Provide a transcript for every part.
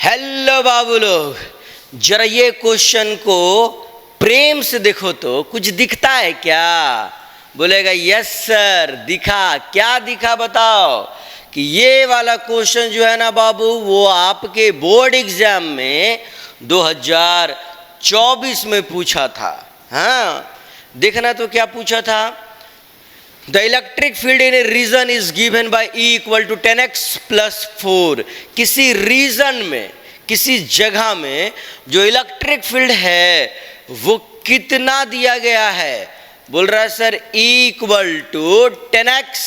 Hello बाबू लोग, जरा ये क्वेश्चन को प्रेम से देखो तो कुछ दिखता है क्या? बोलेगा यस सर दिखा। क्या दिखा बताओ? कि ये वाला क्वेश्चन जो है ना बाबू, वो आपके बोर्ड एग्जाम में 2024 में पूछा था। हाँ, देखना तो क्या पूछा था। The electric field in a region is given by E equal to 10x plus 4। किसी रीजन में, किसी जगह में जो इलेक्ट्रिक फील्ड है वो कितना दिया गया है? बोल रहा है sir E equal to 10x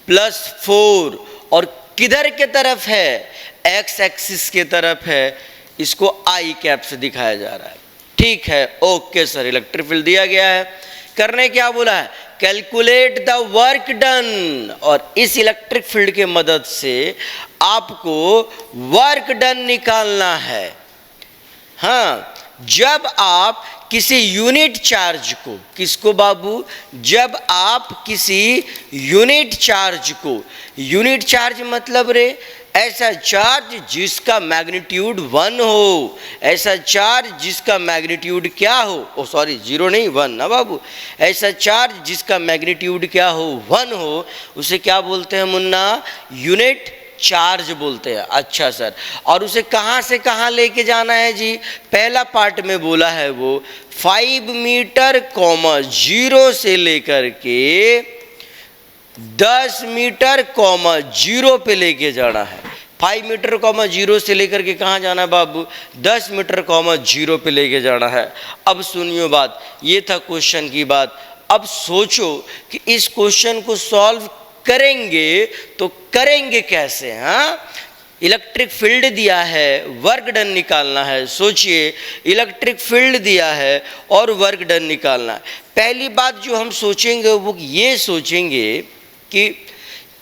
plus 4। और किधर के तरफ है? x एक्सिस के तरफ है। इसको I कैप से दिखाया जा रहा है। ठीक है, ओके सर, इलेक्ट्रिक फील्ड दिया गया है। करने क्या बोला है? Calculate the work done. और इस इलेक्ट्रिक फील्ड के मदद से आपको वर्क डन निकालना है। हाँ, जब आप किसी यूनिट चार्ज को, किसको बाबू? जब आप किसी यूनिट चार्ज को, यूनिट चार्ज मतलब रे ऐसा चार्ज जिसका मैग्नीट्यूड 1 हो, ऐसा चार्ज जिसका मैग्नीट्यूड क्या हो, ओ सॉरी 0 नहीं 1 ना बाबू, ऐसा चार्ज जिसका मैग्नीट्यूड क्या हो 1 हो, उसे क्या बोलते हैं मुन्ना? यूनिट चार्ज बोलते हैं। अच्छा सर, और उसे कहाँ से कहाँ लेके जाना है जी? पहला पार्ट में बोला है वो 5 मीटर, 0 से लेकर के 10 मीटर, 0 पे लेके जाना है। 5 मीटर, 0 से लेकर के कहाँ जाना है बाबू? 10 मीटर, 0 पे लेके जाना है। अब सुनियो बात, ये था क्वेश्चन की बात। अब सोचो कि इस क्वेश्चन को सॉल्व करेंगे तो करेंगे कैसे? हाँ, इलेक्ट्रिक फील्ड दिया है, वर्क डन निकालना है। सोचिए, इलेक्ट्रिक फील्ड दिया है और वर्क डन निकालना है। पहली बात जो हम सोचेंगे वो ये सोचेंगे कि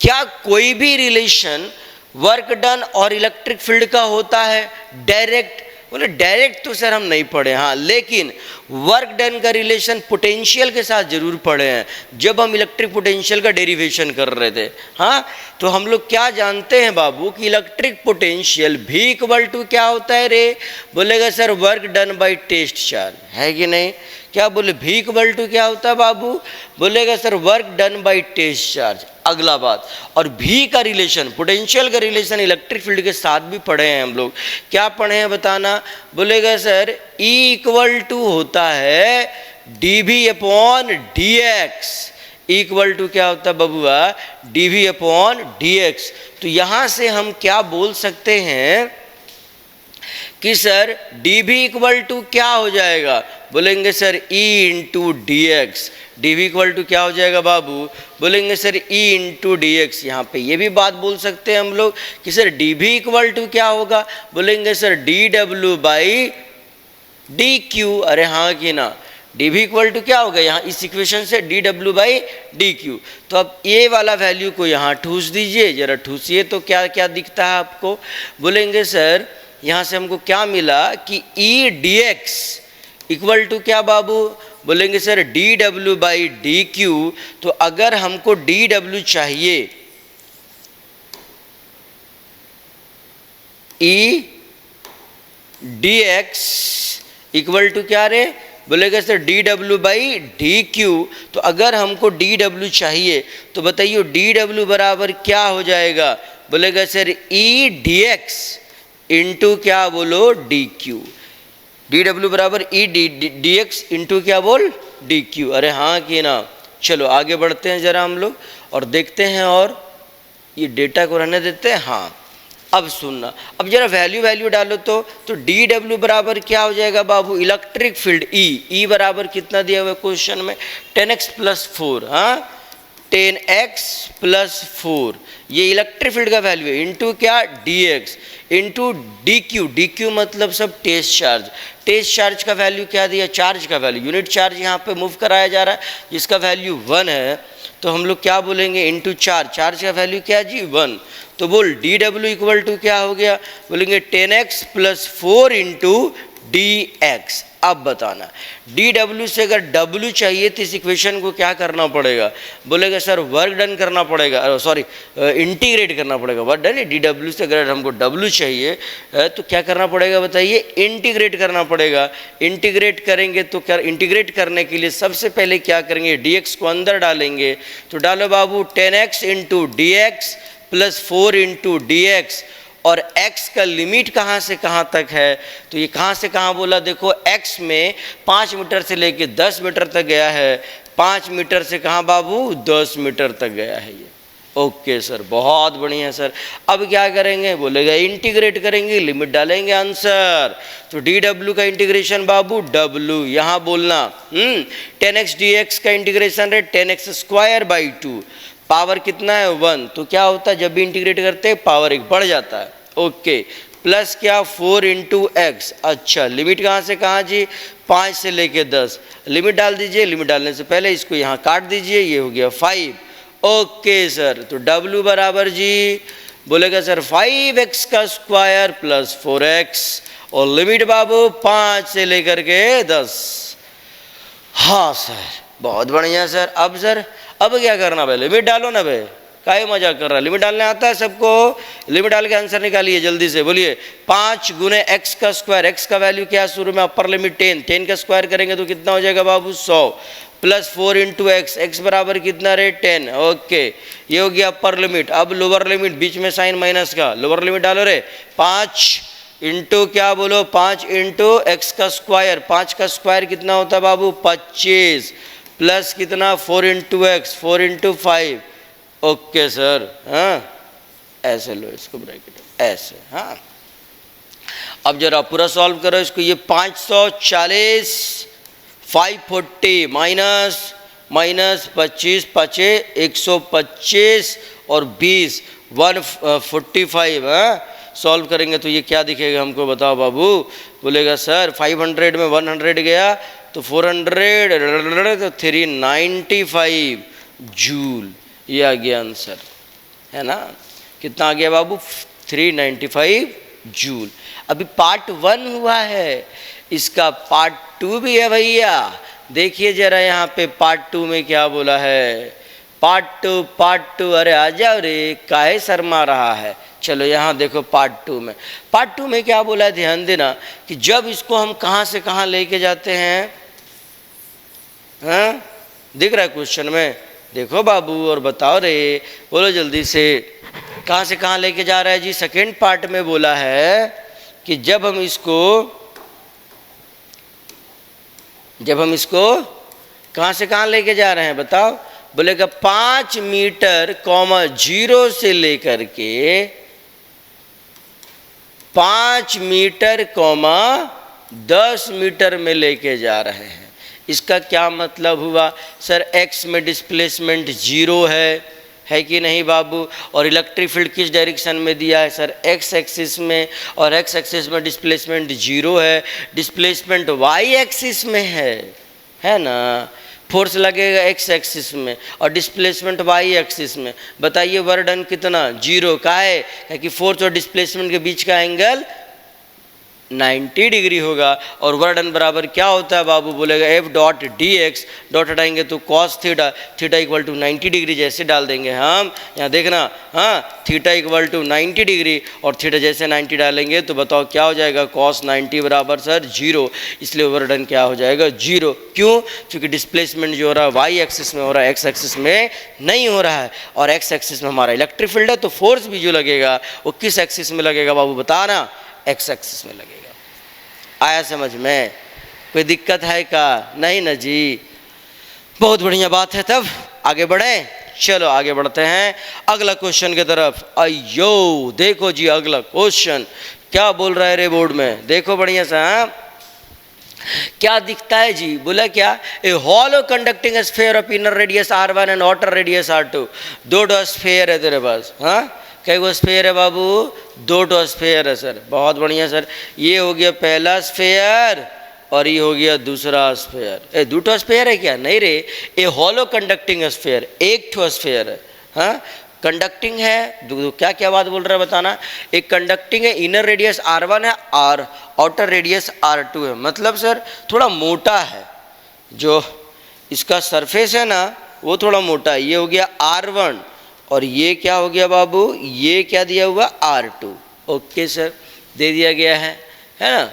क्या कोई भी रिलेशन वर्क डन और इलेक्ट्रिक फील्ड का होता है डायरेक्ट? बोले डायरेक्ट तो सर हम नहीं पढ़े, हाँ, लेकिन वर्क डन का रिलेशन पोटेंशियल के साथ जरूर पढ़े हैं जब हम इलेक्ट्रिक पोटेंशियल का डेरिवेशन कर रहे थे। हाँ, तो हम लोग क्या जानते हैं बाबू कि इलेक्ट्रिक पोटेंशियल भी इक्वल टू क्या होता है रे? बोलेगा sir work done by test charge, है कि नहीं? क्या बोले भी इक्वल टू क्या होता है बाबू? बोलेगा sir work done by test charge. अगला बात, और भी का रिलेशन, पोटेंशियल का रिलेशन इलेक्ट्रिक फील्ड के साथ भी पढ़े हैं हम लोग। क्या पढ़े हैं बताना? बोलेगा सर E इक्वल टू होता है dV upon dx। Equal to क्या होता है बबुआ? dV upon dx। तो यहां से हम क्या बोल सकते हैं कि सर dV इक्वल टू क्या हो जाएगा? बोलेंगे sir E into D X. dV equal to क्या हो जाएगा बाबू? बोलेंगे sir E into D X. यहाँ पे ये भी बात बोल सकते हैं हम लोग कि सर dV इक्वल टू क्या होगा? बोलेंगे सर dW बाई dQ। अरे हाँ कि ना, dV इक्वल टू क्या होगा यहाँ इस इक्वेशन से? dW by dQ। तो अब ये वाला वैल्यू को यहाँ ठूस दीजिए, जरा ठूसिए तो क्या क्या दिखता है आपको? बोलेंगे सर यहाँ से हमको क्या मिला कि E dx इक्वल टू क्या बाबू? बोलेंगे सर dW बाई dQ। तो अगर हमको dW चाहिए, E dx इक्वल टू क्या रे? बोलेगा सर dW बाई dQ। तो अगर हमको dW चाहिए तो बताइए dW बराबर क्या हो जाएगा? बोलेगा सर E dx इंटू क्या बोलो? dQ। dW बराबर E dx इंटू क्या बोल? dQ। अरे हाँ कि ना? चलो आगे बढ़ते हैं जरा हम लोग और देखते हैं, और ये डेटा को रहने देते हैं। हाँ, अब सुनना, अब जरा वैल्यू डालो तो dW बराबर क्या हो जाएगा बाबू? इलेक्ट्रिक फील्ड E बराबर कितना दिया हुआ है क्वेश्चन में? 10x plus 4। हाँ, 10x प्लस 4 ये इलेक्ट्रिक फील्ड का वैल्यू है, इंटू क्या? dx इंटू dQ मतलब सब टेस्ट चार्ज। टेस्ट चार्ज का वैल्यू क्या दिया? चार्ज का वैल्यू, यूनिट चार्ज यहाँ पे मूव कराया जा रहा है जिसका वैल्यू 1 है। तो हम लोग क्या बोलेंगे? इंटू चार्ज का वैल्यू क्या जी? 1। तो बोल dW इक्वल टू क्या हो गया? बोलेंगे 10x प्लस 4 इंटू dx। अब बताना डी डब्ल्यू से अगर डब्ल्यू चाहिए तो इस इक्वेशन को क्या करना पड़ेगा, बोलेगा सर वर्क डन करना पड़ेगा, सॉरी इंटीग्रेट करना पड़ेगा। वर्क डन, डी डब्ल्यू से अगर हमको डब्ल्यू चाहिए तो क्या करना पड़ेगा बताइए, इंटीग्रेट करना पड़ेगा। इंटीग्रेट करेंगे तो क्या, इंटीग्रेट करने के लिए सबसे पहले क्या करेंगे, डी एक्स को अंदर डालेंगे। तो डालो बाबू 10x into D x plus 4 into D x, और x का लिमिट कहाँ से कहाँ तक है, तो ये कहाँ से कहाँ बोला, देखो x में 5 मीटर से लेके 10 मीटर तक गया है, 5 मीटर से कहाँ बाबू 10 मीटर तक गया है ये। ओके सर, बहुत बढ़िया सर। अब क्या करेंगे, बोलेगा इंटीग्रेट करेंगे, लिमिट डालेंगे आंसर। तो डी डब्ल्यू का इंटीग्रेशन बाबू डब्ल्यू यहाँ बोलना 10x dx का इंटीग्रेशन है 10x स्क्वायर बाई 2, पावर कितना है 1, तो क्या होता है जब भी इंटीग्रेट करते हैं पावर 1 बढ़ जाता है। ओके, प्लस क्या 4 इंटू एक्स। अच्छा, लिमिट कहाँ से कहाँ जी, 5 से लेके 10, लिमिट डाल दीजिए। लिमिट डालने से पहले इसको यहाँ काट दीजिए, ये हो गया 5। ओके सर, तो W बराबर जी बोलेगा सर 5x का स्क्वायर प्लस 4x, और लिमिट बाबू 5 से लेकर के 10। हाँ सर, बहुत बढ़िया सर। अब सर अब क्या करना भाई, लिमिट डालो ना भाई, काहे मजाक कर रहा है, लिमिट डालने आता है सबको, लिमिट डाल के आंसर निकालिए जल्दी से। बोलिए 5 गुने एक्स का स्क्वायर, एक्स का वैल्यू क्या है शुरू में, अपर लिमिट 10, 10 का स्क्वायर करेंगे तो कितना हो जाएगा बाबू 100, प्लस 4 इंटू एक्स, एक्स बराबर कितना रे 10। ओके, ये हो गया अपर लिमिट। अब लोअर लिमिट, बीच में साइन माइनस का, लोअर लिमिट डालो रे, 5 इंटू क्या बोलो, 5 इंटू एक्स का स्क्वायर, 5 का स्क्वायर कितना होता है बाबू 25, प्लस कितना 4 into x, 4 into 5। Okay sir, हाँ ऐसे लो इसको ब्रैकेट ऐसे। हाँ, अब जरा पूरा सॉल्व करो इसको। ये 540, 540 माइनस माइनस 25 5 125 और 20 145। हाँ, सॉल्व करेंगे तो ये क्या दिखेगा हमको बताओ बाबू। बोलेगा सर 500 में 100 गया तो 400 तो 395 जूल, ये आ गया आंसर, है ना। कितना आ गया बाबू 395 जूल। अभी पार्ट 1 हुआ है, इसका पार्ट 2 भी है भैया। देखिए जरा यहाँ पे पार्ट 2 में क्या बोला है, पार्ट टू। अरे आ जाओ रे, काहे शर्मा रहा है। चलो यहाँ देखो पार्ट 2 में, पार्ट 2 में क्या बोला है ध्यान देना कि जब इसको हम कहाँ से कहाँ लेके जाते हैं। हाँ, दिख रहा है क्वेश्चन में, देखो बाबू और बताओ रे, बोलो जल्दी से, कहाँ से कहाँ लेके जा रहा है जी। सेकेंड पार्ट में बोला है कि जब हम इसको कहाँ से कहाँ लेके जा रहे हैं बताओ। बोलेगा 5 मीटर कॉमा 0 से लेकर के 5 मीटर कॉमा 10 मीटर में लेके जा रहे हैं। इसका क्या मतलब हुआ सर, x में डिस्प्लेसमेंट 0 है कि नहीं बाबू, और इलेक्ट्रिक फील्ड किस डायरेक्शन में दिया है सर, x एक्सिस में, और x एक्सिस में डिस्प्लेसमेंट 0 है, डिस्प्लेसमेंट y एक्सिस में है ना। फोर्स लगेगा x एक्सिस में और डिस्प्लेसमेंट y एक्सिस में। बताइए वर्क डन कितना 0 का है कि फोर्स और डिस्प्लेसमेंट के बीच का एंगल 90 डिग्री होगा। और वर्क डन बराबर क्या होता है बाबू, बोलेगा F dot D X, dot हटाएंगे तो cos theta, theta equal to 90 degree जैसे डाल देंगे हम, यहाँ देखना। हाँ, थीटा इक्वल टू 90 डिग्री और थीटा जैसे 90 डालेंगे तो बताओ क्या हो जाएगा, कॉस 90 बराबर सर 0। इसलिए वर्क डन क्या हो जाएगा 0। क्यों, क्योंकि डिस्प्लेसमेंट जो हो रहा है वाई एक्सिस में हो रहा है, एक्स एक्सिस में नहीं हो रहा है, और एक्स एक्सिस में हमारा इलेक्ट्रिक फील्ड है, तो फोर्स भी जो लगेगा वो किस एक्सिस में लगेगा बाबू बताना, एक्स एक्सिस में लगेगा। आया समझ में, कोई दिक्कत है का, नहीं ना जी, बहुत बढ़िया बात है। तब आगे बढ़े, चलो आगे बढ़ते हैं अगला क्वेश्चन की तरफ। अयो देखो जी अगला क्वेश्चन क्या बोल रहा है रे बोर्ड में, देखो बढ़िया सा। क्या दिखता है जी, बोला क्या, a hollow conducting sphere of inner radius r1 and outer radius r2। 2 sphere है तेरे पास। हाँ, कई गो स्फीयर है बाबू, 2 स्फीयर है सर, बहुत बढ़िया सर। ये हो गया पहला स्फीयर और ये हो गया दूसरा स्फीयर। 2 स्फीयर है क्या, नहीं रे, ए हॉलो कंडक्टिंग स्फीयर, 1 स्फीयर है। हाँ, कंडक्टिंग है, क्या क्या बात बोल रहा है बताना। एक कंडक्टिंग है, इनर रेडियस r1 है और आउटर रेडियस R2 है, मतलब सर थोड़ा मोटा है, जो इसका सरफेस है ना वो थोड़ा मोटा है। ये हो गया R1 और ये क्या हो गया बाबू, ये क्या दिया हुआ R2। ओके सर, दे दिया गया है ना।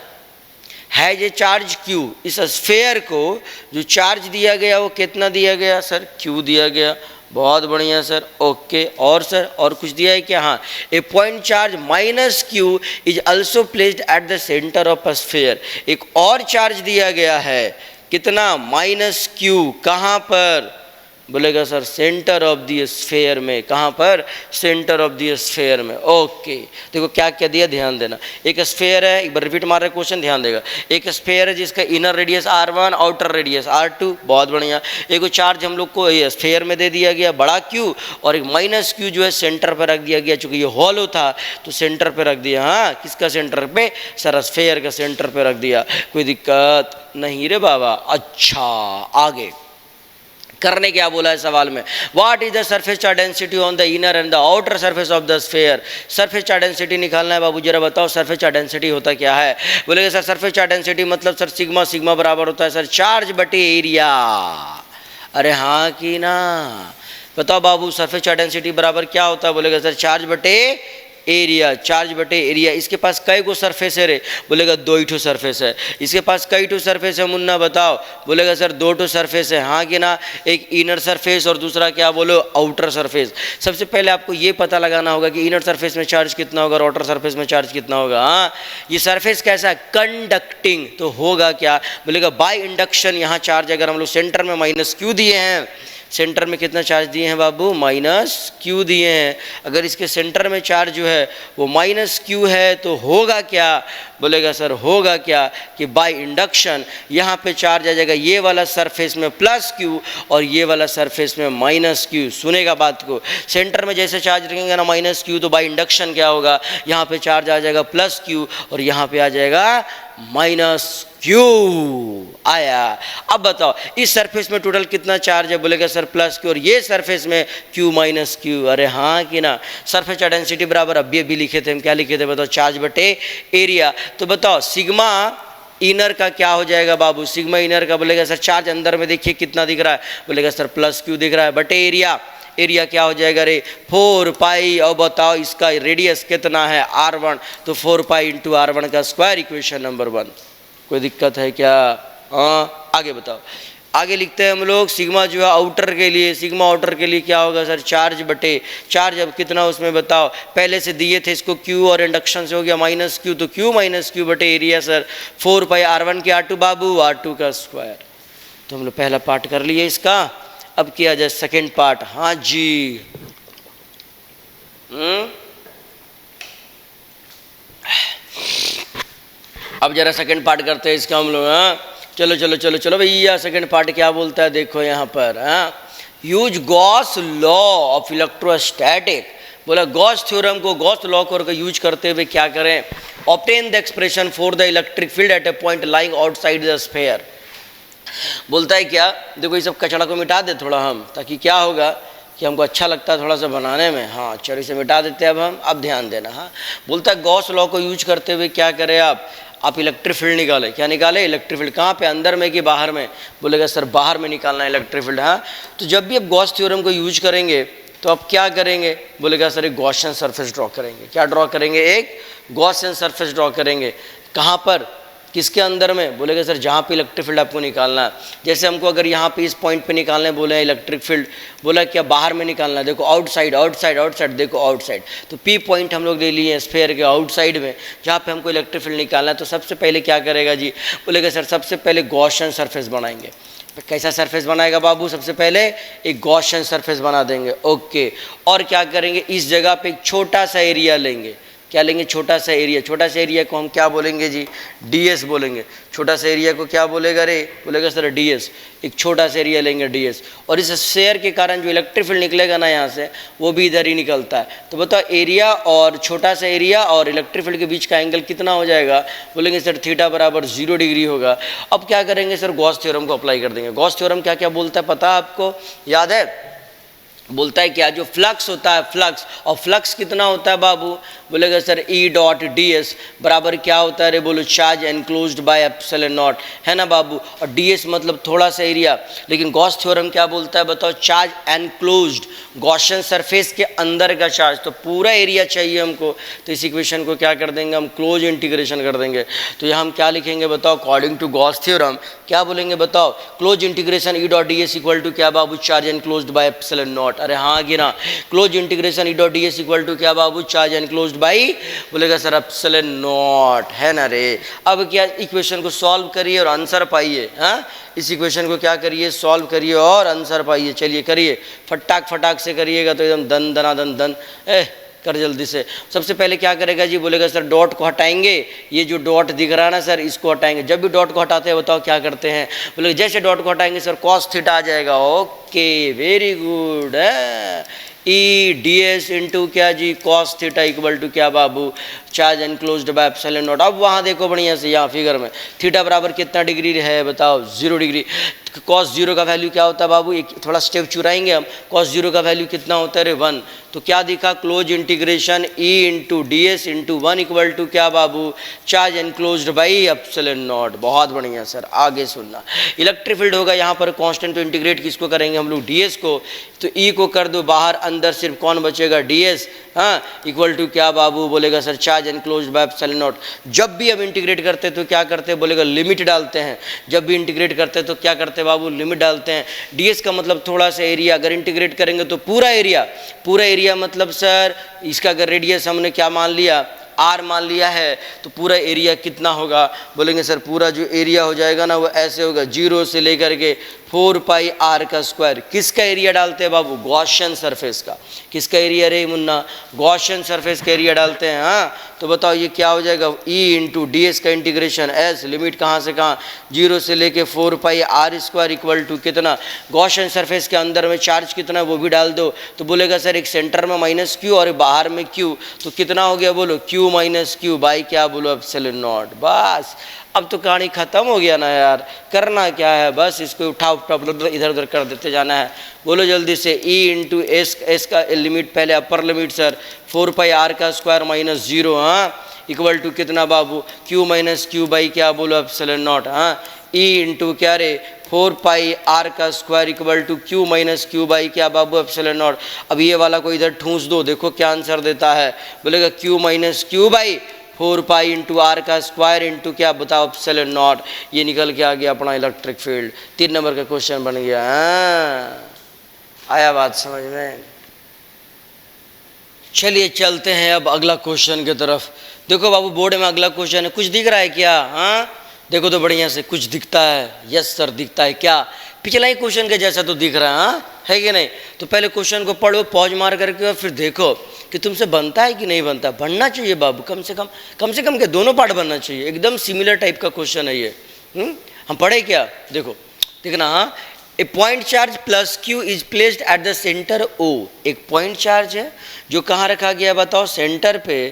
है ये चार्ज Q, इस स्फेयर को जो चार्ज दिया गया वो कितना दिया गया सर, Q दिया गया। बहुत बढ़िया सर, ओके। और सर और कुछ दिया है क्या, हाँ, a point charge minus Q is also placed at the centre of a sphere. एक और चार्ज दिया गया है, कितना, माइनस Q, कहाँ पर, बोलेगा sir centre of the sphere में। कहाँ पर, सेंटर ऑफ द स्फेयर में। ओके, देखो क्या क्या दिया, ध्यान देना। एक स्फेयर है, एक बार रिपीट मार रहे क्वेश्चन, ध्यान देगा। एक स्फेयर है जिसका inner radius R1, outer radius R2, बहुत बढ़िया। एक चार्ज हम लोग को ये स्फेयर में दे दिया गया बड़ा Q, और एक माइनस Q जो है सेंटर पर रख दिया गया। चूंकि ये हॉलो था तो सेंटर पर रख दिया। हाँ, किसका सेंटर पे, सर स्फेयर का सेंटर पर रख दिया। कोई दिक्कत नहीं रे बाबा। अच्छा, आगे करने क्या बोला है सवाल में, what is the surface charge density on the inner and the outer surface of the sphere. Surface charge density निकालना है बाबू, जरा बताओ सरफेस चार्ज डेंसिटी होता क्या है। बोलेगा सर सरफेस चार्ज डेंसिटी मतलब सर सिग्मा, सिग्मा बराबर होता है सर चार्ज बटे एरिया। अरे हाँ कि ना, बताओ बाबू सरफेस चार्ज डेंसिटी बराबर क्या होता है। बोलेगा सर चार्ज बटे एरिया, चार्ज बटे एरिया। इसके पास कई को सरफेस है रे, बोलेगा 2 ठो सरफेस है। इसके पास कई ठो सरफेस है मुन्ना, बताओ। बोलेगा सर 2 ठो सरफेस है। हाँ कि ना, एक इनर सरफेस और दूसरा क्या बोलो, आउटर सरफेस। सबसे पहले आपको ये पता लगाना होगा कि इनर सरफेस में चार्ज कितना होगा और आउटर सरफेस में चार्ज कितना होगा। हाँ, ये सरफेस कैसा है, कंडक्टिंग, तो होगा क्या, बोलेगा बाय इंडक्शन। यहाँ चार्ज अगर हम लोग सेंटर में माइनस Q दिए हैं, सेंटर में कितना चार्ज दिए हैं बाबू, माइनस Q दिए हैं। अगर इसके सेंटर में चार्ज जो है वो माइनस Q है तो होगा क्या, बोलेगा सर होगा क्या कि बाय इंडक्शन यहाँ पे चार्ज आ जाएगा ये वाला सरफेस में प्लस Q और ये वाला सरफेस में माइनस Q। सुनेगा बात को, सेंटर में जैसे चार्ज रखेंगे ना माइनस Q, तो बाय इंडक्शन क्या होगा, यहाँ पे चार्ज आ जाएगा प्लस Q और यहाँ पे आ जाएगा माइनस Q। आया। अब बताओ इस सरफेस में टोटल कितना चार्ज है, बोलेगा सर प्लस Q, और ये सरफेस में Q माइनस Q। अरे हाँ कि ना, सरफेस चार्ज डेंसिटी बराबर अभी लिखे थे हम, क्या लिखे थे बताओ, चार्ज बटे एरिया। तो बताओ सिग्मा इनर का क्या हो जाएगा बाबू, सिग्मा इनर का, बोलेगा सर चार्ज अंदर में देखिए कितना दिख रहा है, बोलेगा सर प्लस Q दिख रहा है, बटे एरिया। एरिया क्या हो जाएगा रे, 4 पाई। और बताओ इसका रेडियस कितना है, R1, तो 4 पाई इंटू R1 का स्क्वायर, इक्वेशन नंबर 1। कोई दिक्कत है क्या, हाँ आगे बताओ। आगे लिखते हैं हम लोग सिग्मा जो है आउटर के लिए, सिग्मा आउटर के लिए क्या होगा सर, चार्ज बटे चार्ज। अब कितना उसमें बताओ, पहले से दिए थे इसको Q और इंडक्शन से हो गया माइनस Q, तो Q माइनस Q बटे एरिया सर 4 पाई R1 के R2 बाबू, R2 का स्क्वायर। तो हम लोग पहला पार्ट कर लिए इसका, अब किया जाए सेकेंड पार्ट। हाँ जी, अब जरा सेकेंड पार्ट करते हैं इसका हम लोग। हाँ चलो चलो चलो चलो भैया, सेकेंड पार्ट क्या बोलता है देखो यहाँ पर। हाँ, use Gauss law of electrostatic. बोला गॉस थ्योरम को, गॉस लॉ को यूज करते हुए क्या करें, obtain the expression for the electric field at a point lying outside the sphere. बोलता है क्या, देखो ये सब कचरा को मिटा दे थोड़ा हम, ताकि क्या होगा कि हमको अच्छा लगता है थोड़ा सा बनाने में। हाँ चलो इसे मिटा देते हैं अब हम, अब ध्यान देना। हाँ, बोलता है गॉस लॉ को यूज करते हुए क्या करें आप इलेक्ट्रिक फील्ड निकालें। क्या निकाले, इलेक्ट्रिक फील्ड। कहाँ पे, अंदर में कि बाहर में, बोलेगा सर बाहर में निकालना है इलेक्ट्रिक फील्ड। हाँ, तो जब भी आप गॉस थ्योरम को यूज करेंगे तो आप क्या करेंगे, बोलेगा सर एक गॉसियन सरफेस ड्रॉ करेंगे। क्या ड्रॉ करेंगे, एक गॉसियन सरफेस ड्रॉ करेंगे। कहाँ पर, किसके अंदर में, बोलेगा सर जहाँ पे इलेक्ट्रिक फील्ड आपको निकालना है। जैसे हमको अगर यहाँ पे इस पॉइंट पे निकालना है, बोले इलेक्ट्रिक फील्ड, बोला क्या बाहर में निकालना है, देखो आउटसाइड आउटसाइड आउटसाइड, देखो आउटसाइड। तो P पॉइंट हम लोग ले लिए स्फीयर के आउटसाइड में, जहाँ पे हमको इलेक्ट्रिक फील्ड निकालना है। तो सबसे पहले क्या करेगा जी, बोलेगा सर सबसे पहले गॉसियन सरफेस बनाएंगे। कैसा सरफेस बनाएगा बाबू, सबसे पहले एक गॉसियन सरफेस बना देंगे। ओके, और क्या करेंगे, इस जगह पे एक छोटा सा एरिया लेंगे। क्या लेंगे, छोटा सा एरिया। छोटा सा एरिया को हम क्या बोलेंगे जी, DS बोलेंगे। छोटा सा एरिया को क्या बोलेगा रे, बोलेगा सर DS। एक छोटा सा एरिया लेंगे DS, और इस शेयर के कारण जो इलेक्ट्रिक फील्ड निकलेगा ना यहाँ से, वो भी इधर ही निकलता है। तो बताओ एरिया और छोटा सा एरिया और इलेक्ट्रिक फील्ड के बीच का एंगल कितना हो जाएगा, बोलेंगे सर थीटा बराबर 0 डिग्री होगा। अब क्या करेंगे सर, गॉस थ्योरम को अप्लाई कर देंगे। गॉस थ्योरम क्या क्या बोलता है पता है आपको, याद है, बोलता है क्या, जो फ्लक्स होता है फ्लक्स, और फ्लक्स कितना होता है बाबू, बोलेगा सर ई डॉट डी एस बराबर क्या होता है रे, बोलो charge enclosed by epsilon naught, है ना बाबू। और डी एस मतलब थोड़ा सा एरिया, लेकिन गॉस थ्योरम क्या बोलता है बताओ, चार्ज एनक्लोज्ड, गॉसियन सरफेस के अंदर का चार्ज, तो पूरा एरिया चाहिए हमको, तो इस इक्वेशन को क्या कर देंगे हम, क्लोज इंटीग्रेशन कर देंगे। तो यहाँ हम क्या लिखेंगे बताओ, अकॉर्डिंग टू गॉस थ्योरम क्या बोलेंगे बताओ, close integration E dot D S equal to क्या बाबू, charge enclosed by epsilon naught. अरे हाँ गिना, close integration E dot D S equal to क्या बाबू, चार्ज एनक्लोज्ड बाई, बोलेगा सर एप्सिलॉन नॉट, है ना रे। अब क्या, इक्वेशन को सॉल्व करिए और आंसर पाइए, हाँ इस इक्वेशन को क्या करिए, सॉल्व करिए और आंसर पाइए। चलिए करिए, फटाक फटाक से करिएगा तो एकदम दन दना दन दन, कर जल्दी से। सबसे पहले क्या करेगा जी, बोलेगा सर डॉट को हटाएंगे, ये जो डॉट दिख रहा है ना सर इसको हटाएंगे। जब भी डॉट को हटाते हैं बताओ क्या करते हैं, बोले जैसे डॉट को हटाएंगे सर कॉस थीटा आ जाएगा। Okay very good, E D S into क्या जी, कॉस थीटा इक्वल टू क्या बाबू, charge enclosed by epsilon naught. अब वहाँ देखो बढ़िया से, यहाँ फिगर में थीटा बराबर कितना डिग्री है बताओ, 0 डिग्री। कॉस 0 का वैल्यू क्या होता है बाबू, एक थोड़ा स्टेप चुराएंगे हम, कॉस 0 का वैल्यू कितना होता है रे 1। तो क्या दिखा, close integration E into D S into 1 equal to क्या बाबू, charge enclosed by epsilon naught. बहुत बढ़िया सर, आगे सुनना। इलेक्ट्रिक फील्ड होगा यहाँ पर कांस्टेंट, तो इंटीग्रेट किसको करेंगे हम लोग, डी एस को। तो ई को कर दो बाहर, अंदर सिर्फ कौन बचेगा, डी एस, हाँ इक्वल टू क्या बाबू, बोलेगा sir charge enclosed by epsilon not. जब भी हम इंटीग्रेट करते हैं तो क्या करते हैं, बोलेगा लिमिट डालते हैं। जब भी इंटीग्रेट करते हैं तो क्या करते हैं बाबू, लिमिट डालते हैं। डीएस का मतलब थोड़ा सा एरिया, अगर इंटीग्रेट करेंगे तो पूरा एरिया, पूरा एरिया मतलब सर इसका अगर रेडियस हमने क्या मान लिया, आर मान लिया है, तो पूरा एरिया कितना होगा, बोलेंगे सर पूरा जो एरिया हो जाएगा ना वो ऐसे होगा, 0 से लेकर के 4 पाई आर का स्क्वायर। किसका एरिया डालते हैं बाबू, गॉसियन सरफेस का। किसका एरिया रे मुन्ना, गॉसियन सरफेस का एरिया डालते हैं। हाँ तो बताओ ये क्या हो जाएगा, ई इंटू डी एस का इंटीग्रेशन एस, लिमिट कहाँ से कहाँ, 0 से लेके 4 pi are square equal to कितना, गॉसियन सरफेस के अंदर में चार्ज कितना वो भी डाल दो। तो बोलेगा सर एक सेंटर में माइनस क्यू और बाहर में क्यू, तो कितना हो गया बोलो, क्यू माइनस क्यू बाई क्या बोलो, एप्सिलॉन नॉट। बस अब तो कहानी खत्म हो गया ना यार, करना क्या है, बस इसको उठा इधर उधर कर देते जाना है। बोलो जल्दी से, ई इंटू एस, एस का लिमिट पहले upper limit sir 4 pi R का स्क्वायर माइनस 0, हाँ इक्वल टू कितना बाबू, क्यू माइनस क्यू बाई क्या बोलो, एप्सिलॉन नॉट। हाँ ई इंटू क्या रे 4 पाई आर का square equal to Q minus Q by क्या बाबू, एप्सिलॉन नॉट। अब ये वाला को इधर ठूंस दो, देखो क्या आंसर देता है, बोलेगा Q minus Q by 4 pi into R का स्क्वायर इंटू क्या बताओ, एप्सिलॉन नॉट। ये निकल के आ गया अपना इलेक्ट्रिक फील्ड। 3 नंबर का क्वेश्चन बन गया। आया बात समझ में। चलिए चलते हैं अब अगला क्वेश्चन की तरफ। देखो बाबू बोर्ड में अगला क्वेश्चन है, कुछ दिख रहा है क्या, हाँ देखो तो बढ़िया से, कुछ दिखता है, यस सर दिखता है। क्या, पिछला ही क्वेश्चन के जैसा तो दिख रहा है, हाँ है कि नहीं। तो पहले क्वेश्चन को पढ़ो पॉज मार करके और फिर देखो कि तुमसे बनता है कि नहीं बनता। बनना चाहिए बाबू, कम से कम के दोनों पार्ट बनना चाहिए। एकदम सिमिलर टाइप का क्वेश्चन है ये। हम पढ़े क्या, देखो देखना। हाँ, a point charge plus Q is placed at the centre O. एक पॉइंट चार्ज है जो कहाँ रखा गया बताओ, सेंटर पे,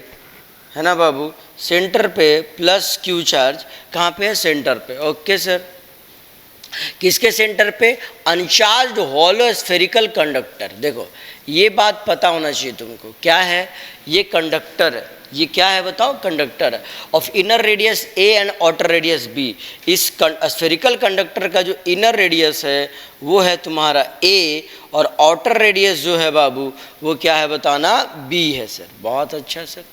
है ना बाबू, सेंटर पे प्लस क्यू चार्ज कहाँ पे है, सेंटर पे। ओके सर, किसके सेंटर पे, अनचार्ज्ड हॉलो स्फेरिकल कंडक्टर। देखो ये बात पता होना चाहिए तुमको, क्या है ये, कंडक्टर है। ये क्या है बताओ, कंडक्टर है of inner radius A and outer radius B. इस स्फेरिकल कंडक्टर का जो इनर रेडियस है वो है तुम्हारा ए, और आउटर रेडियस जो है बाबू वो क्या है बताना, बी है सर। बहुत अच्छा सर,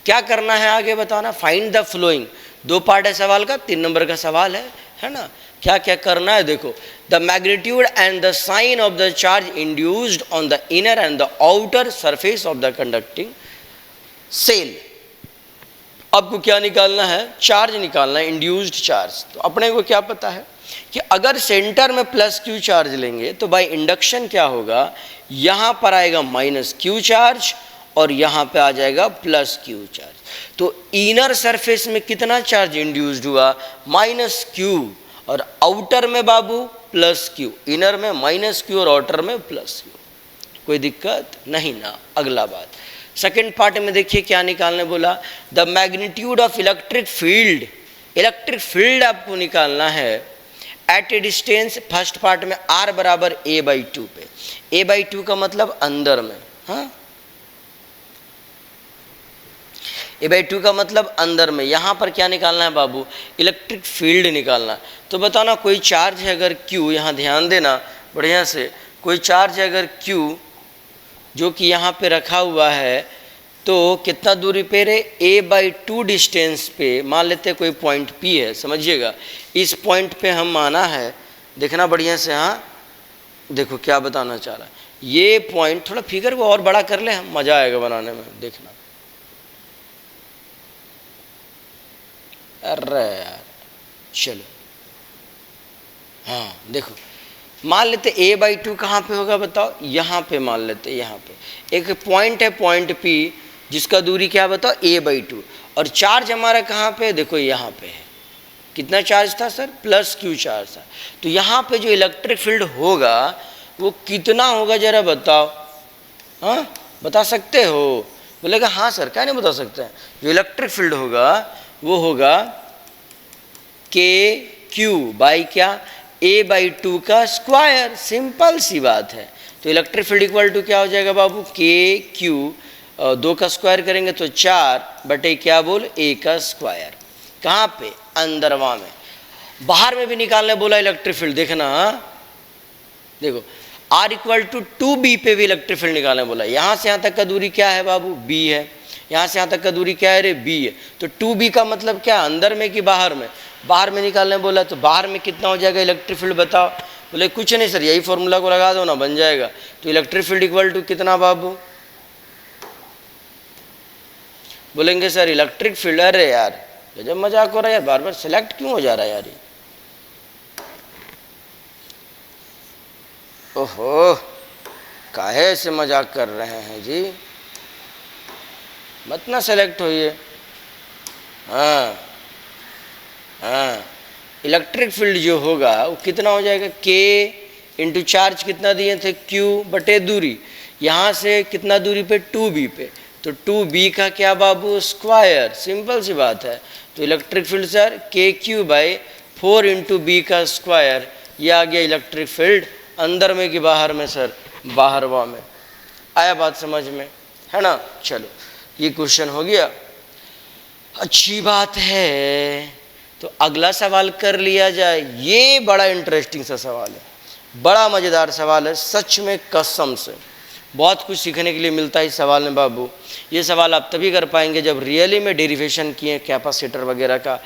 क्या करना है आगे बताना, फाइंड द फ्लोइंग। 2 पार्ट है सवाल का, 3 नंबर का सवाल है ना। क्या क्या करना है देखो, the magnitude and the sign of the charge induced on the inner and the outer surface of the conducting shell. आपको क्या निकालना है, चार्ज निकालना है, इंड्यूस्ड चार्ज। तो अपने को क्या पता है कि अगर सेंटर में प्लस क्यू चार्ज लेंगे तो बाय इंडक्शन क्या होगा, यहाँ पर आएगा माइनस क्यू चार्ज और यहाँ पे आ जाएगा प्लस क्यू चार्ज। तो इनर सरफेस में कितना चार्ज इंड्यूस्ड हुआ, माइनस क्यू, और आउटर में बाबू प्लस क्यू। इनर में माइनस क्यू और आउटर में प्लस क्यू। कोई दिक्कत नहीं ना। अगला बात, सेकेंड पार्ट में देखिए क्या निकालने बोला, the magnitude of electric field. Electric field आपको निकालना है at a distance, first part में r बराबर a/2 पे, a/2 का मतलब अंदर में, हाँ a/2 का मतलब अंदर में। यहाँ पर क्या निकालना है बाबू, इलेक्ट्रिक फील्ड निकालना है। तो बताना कोई चार्ज है अगर Q, यहाँ ध्यान देना बढ़िया से, कोई चार्ज है अगर Q जो कि यहाँ पे रखा हुआ है, तो कितना दूरी पे रे, a/2 डिस्टेंस पे, मान लेते कोई पॉइंट P है, समझिएगा इस पॉइंट पे हम माना है, देखना बढ़िया से, हाँ देखो क्या बताना चाह रहा है, ये पॉइंट, थोड़ा फिगर को और बड़ा कर ले, हम मजा आएगा बनाने में, देखना। अरे यार चलो, हाँ देखो, मान लेते a/2 कहाँ पे होगा बताओ, यहाँ पे मान लेते, यहाँ पे एक पॉइंट है, पॉइंट P जिसका दूरी क्या बताओ a/2, और चार्ज हमारा कहाँ पे, देखो यहाँ पे है, कितना चार्ज था सर, +Q चार्ज था। तो यहाँ पे जो इलेक्ट्रिक फील्ड होगा वो कितना होगा जरा बताओ, हाँ बता सकते हो, बोलेगा हाँ सर क्या नहीं बता सकते हैं। जो इलेक्ट्रिक फील्ड होगा वो होगा KQ बाई क्या, a/2 का स्क्वायर, सिंपल सी बात है। तो इलेक्ट्रिक फील्ड इक्वल टू क्या हो जाएगा बाबू, KQ, 2 का स्क्वायर करेंगे तो 4 क्या बोल, a का स्क्वायर। कहाँ पे, अंदरवा में। बाहर में भी निकालने बोला इलेक्ट्रिक फील्ड, देखना देखो R इक्वल टू 2B पे भी इलेक्ट्रिक फील्ड निकालने बोला। यहाँ से यहाँ तक का दूरी क्या है बाबू, B है, यहाँ से यहाँ तक का दूरी क्या है रे, B है। तो 2B का मतलब क्या, अंदर में कि बाहर में, बाहर में निकालने बोला, तो बाहर में कितना हो जाएगा इलेक्ट्रिक फील्ड बताओ, बोले कुछ नहीं सर यही फॉर्मूला को लगा दो ना बन जाएगा। तो इलेक्ट्रिक फील्ड इक्वल टू कितना बाबू, बोलेंगे सर इलेक्ट्रिक फील्ड, अरे यार जब मजाक हो रहा है यार, बार बार सिलेक्ट क्यों हो जा रहा है यार, ओहो काहे से मजाक कर रहे हैं जी, मत ना सेलेक्ट होइए। हाँ हाँ, इलेक्ट्रिक फील्ड जो होगा वो कितना हो जाएगा, K इंटू चार्ज कितना दिए थे, Q बटे दूरी, यहाँ से कितना दूरी पे, 2B पे, तो 2B का क्या बाबू, स्क्वायर, सिंपल सी बात है। तो electric field sir KQ/4 into B का स्क्वायर, ये आ गया इलेक्ट्रिक फील्ड, अंदर में कि बाहर में सर, बाहरवा में। आया बात समझ में, है ना। चलो ये क्वेश्चन हो गया, अच्छी बात है। तो अगला सवाल कर लिया जाए, ये बड़ा इंटरेस्टिंग सा सवाल है, बड़ा मज़ेदार सवाल है, सच में कसम से बहुत कुछ सीखने के लिए मिलता है इस सवाल में बाबू। ये सवाल आप तभी कर पाएंगे जब रियली में डेरिवेशन किए कैपेसिटर वगैरह का,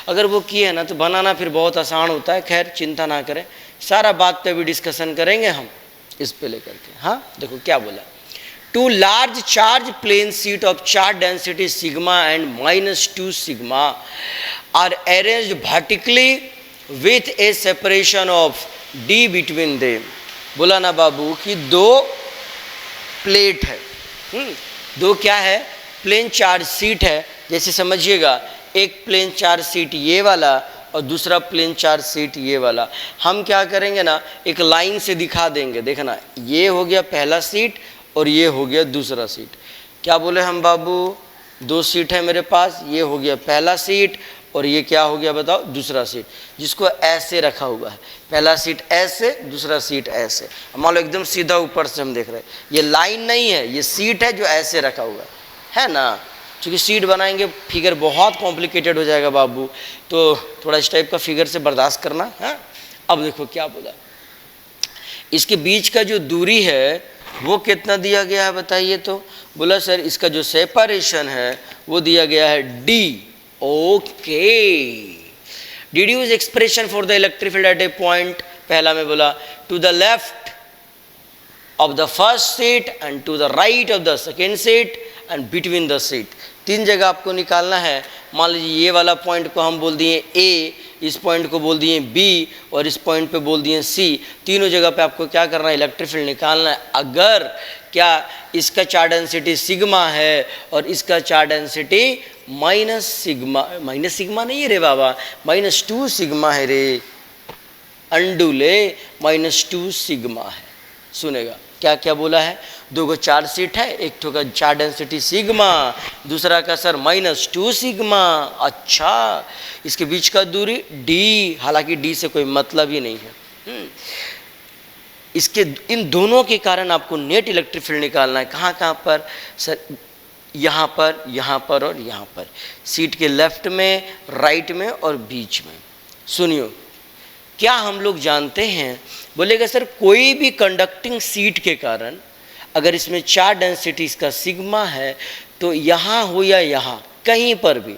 अगर वो किए ना तो बनाना फिर बहुत आसान होता है। खैर चिंता ना करें, सारा बात पे भी डिस्कशन करेंगे हम इस पे लेकर के। हाँ देखो क्या बोला, two large charge plane sheet of charge density sigma and -2 sigma are arranged vertically with a separation of d between them. बोला ना बाबू कि दो प्लेट है, दो क्या है, प्लेन चार्ज शीट है, जैसे समझिएगा एक प्लेन चार्ज शीट ये वाला और दूसरा प्लेन चार्ज शीट ये वाला। हम क्या करेंगे ना, एक लाइन से दिखा देंगे, देखना ये हो गया पहला सीट और ये हो गया दूसरा सीट। क्या बोले हम बाबू, दो सीट है मेरे पास, ये हो गया पहला सीट और ये क्या हो गया बताओ, दूसरा सीट, जिसको ऐसे रखा हुआ है, पहला सीट ऐसे, दूसरा सीट ऐसे। मान लो एकदम सीधा ऊपर से हम देख रहे हैं, ये लाइन नहीं है, ये सीट है जो ऐसे रखा हुआ है ना। क्योंकि सीट बनाएंगे फिगर बहुत कॉम्प्लिकेटेड हो जाएगा बाबू, तो थोड़ा इस टाइप का फिगर से बर्दाश्त करना है। अब देखो क्या बोला, इसके बीच का जो दूरी है वो कितना दिया गया है बताइए। तो बोला सर इसका जो सेपरेशन है वो दिया गया है d। Okay, deduce expression for the electric field at a point, पहला में बोला to the left of the first sheet and to the right of the second sheet and between the sheet. तीन जगह आपको निकालना है। मान लीजिए ये वाला पॉइंट को हम बोल दिए A, इस पॉइंट को बोल दिए B और इस पॉइंट पे बोल दिए C। तीनों जगह पे आपको क्या करना है, इलेक्ट्रिक फील्ड निकालना है। अगर क्या इसका चार्ज डेंसिटी सिग्मा है और इसका चार्ज डेंसिटी माइनस सिग्मा नहीं है रे बाबा, -2 सिग्मा है रे, अंडू ले, -2 सिग्मा है। सुनेगा क्या क्या बोला है, दो को चार्ज सीट है, एक तो का चार्ज डेंसिटी सिग्मा, दूसरा का सर -2 सिग्मा। अच्छा, इसके बीच का दूरी d, हालांकि d से कोई मतलब ही नहीं है। इसके इन दोनों के कारण आपको नेट इलेक्ट्रिक फील्ड निकालना है। कहाँ कहाँ पर सर, यहाँ पर, यहाँ पर और यहाँ पर, सीट के लेफ्ट में, राइट में और बीच में। सुनियो, क्या हम लोग जानते हैं, बोलेगा सर कोई भी कंडक्टिंग सीट के कारण अगर इसमें चार्ज डेंसिटी इसका सिग्मा है तो यहाँ हो या यहाँ कहीं पर भी,